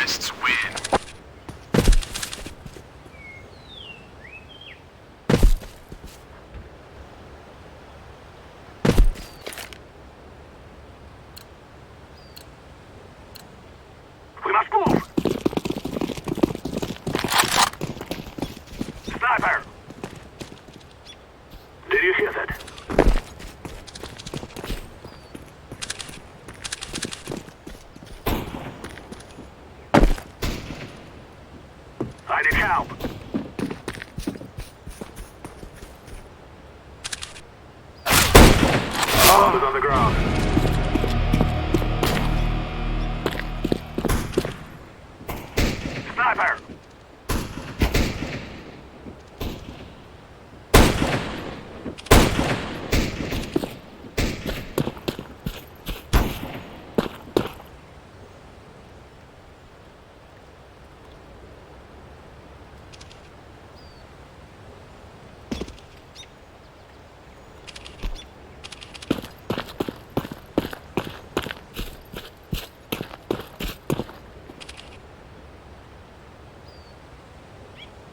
Terrorists win. We must move! Sniper! Did you hear that? I need help! Bomb is on the ground. Sniper!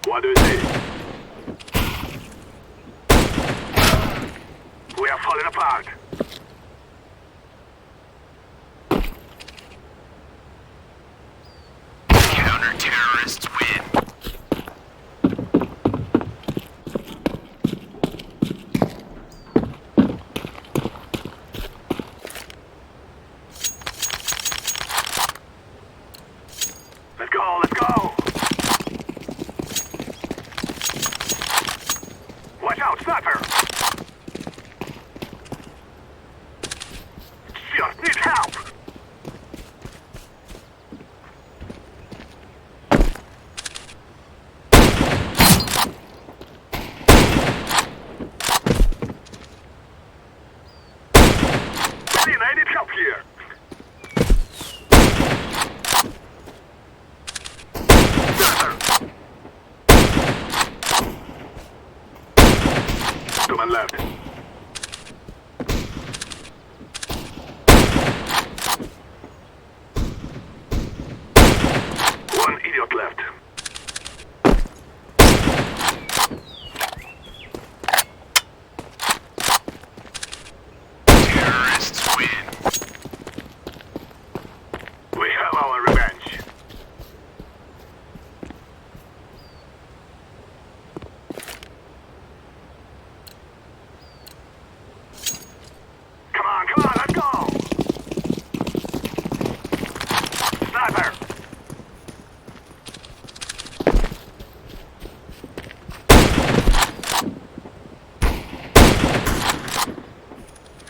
What do you see? We are falling apart. Counter-terrorists win. Let's go, let's go! Watch out, sniper! Just need help! I need help here! Sniper! To my left. One idiot left. Terrorists win. We have our revenge. Come on, let's go! Sniper!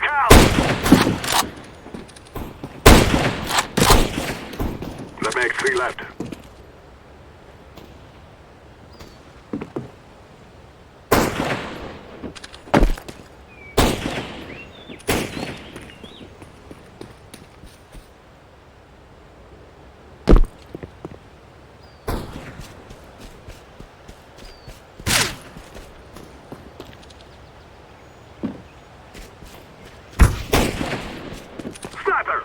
Help! That makes 3 left. Sniper!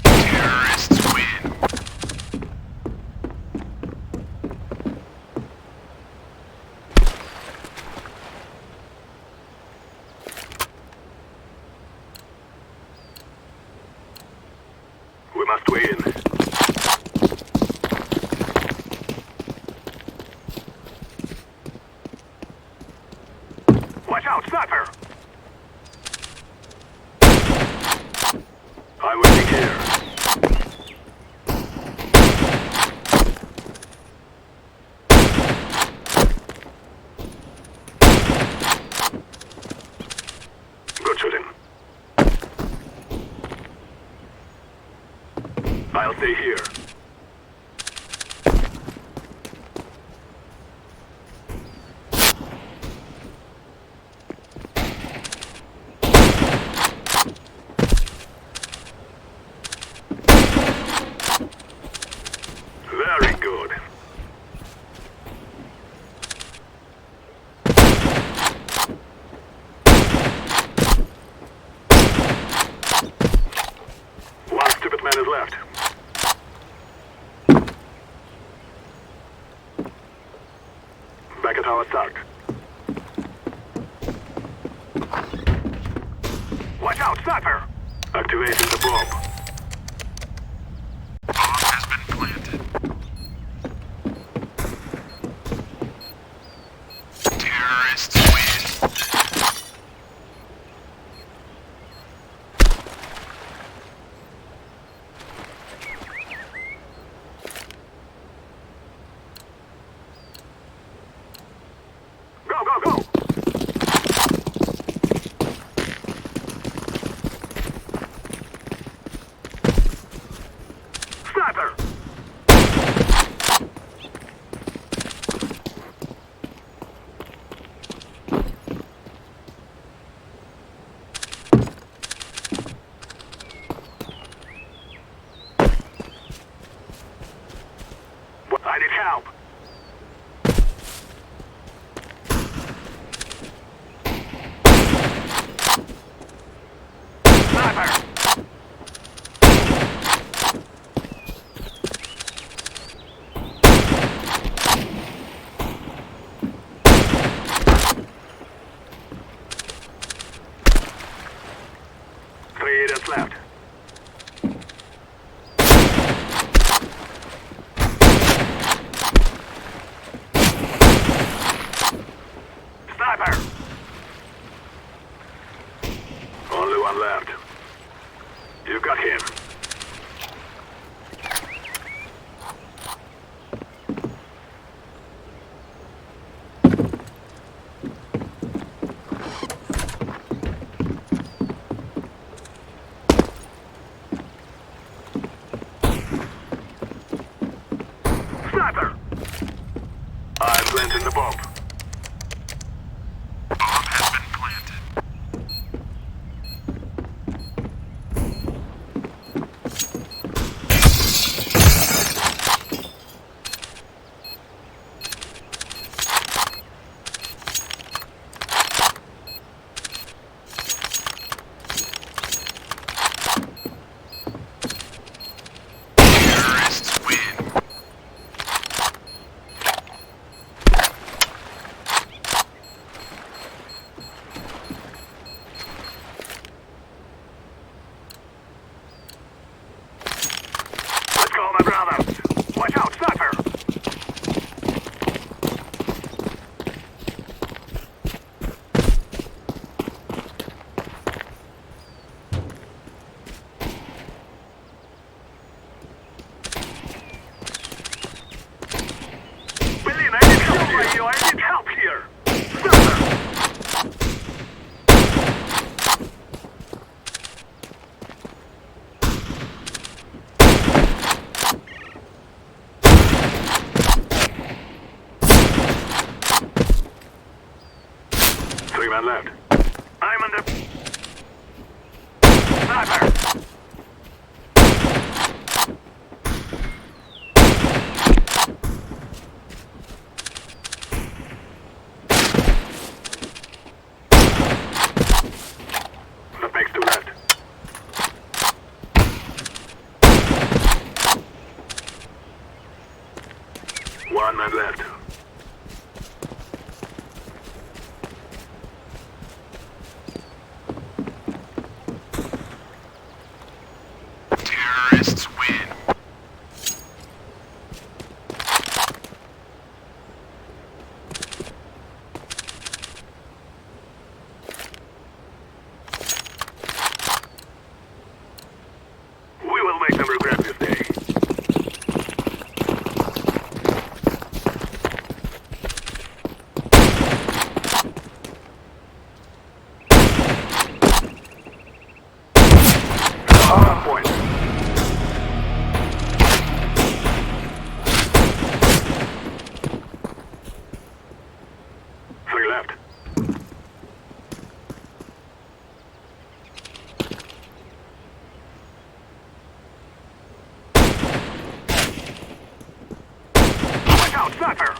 Terrorists win. We must win. Watch out, sniper! I'm waiting here. tower start. Watch out, sniper! Activating the bomb. Bomb has been planted. Terrorists win. Go, go, go! Sniper! I need help. Sniper! Three units left. Sniper! Only one left. You got him. Sniper! I'm planting the bomb. Bomb has been planted. Terrorists win. Let's go, my brothers. Watch out, sniper! Berlin, I need help by you. I need help here. Sniper! Three men left. I'm under... Sniper! That makes two left. One man left. Terrorists win. We will make them regret this day. On point. Three left. Watch out, sniper!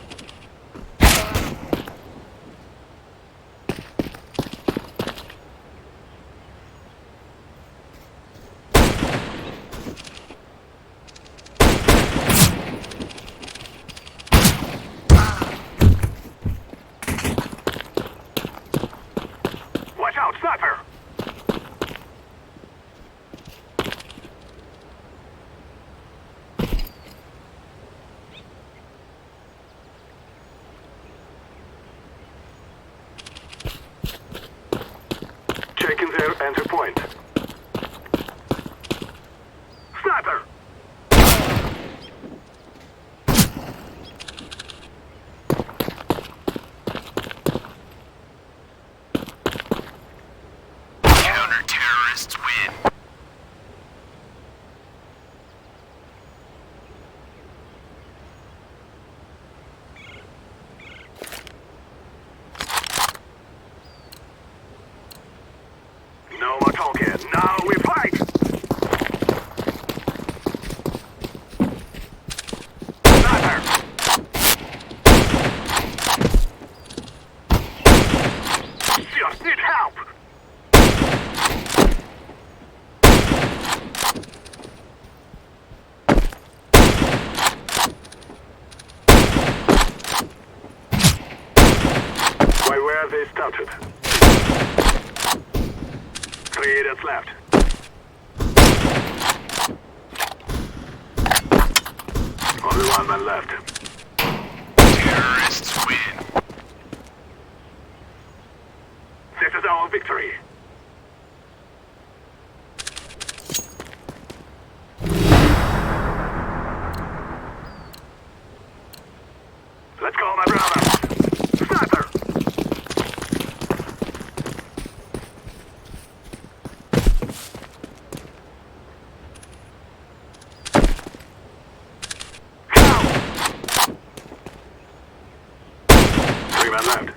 Enter point. Sniper! Counter-terrorists win. No more talking. Now we fight! Sniper! Just need help! Why were they started? 3 idiots left. Only 1 man left. Terrorists win. This is our victory. Let's go, my brother. Sniper! Down! 3 men left.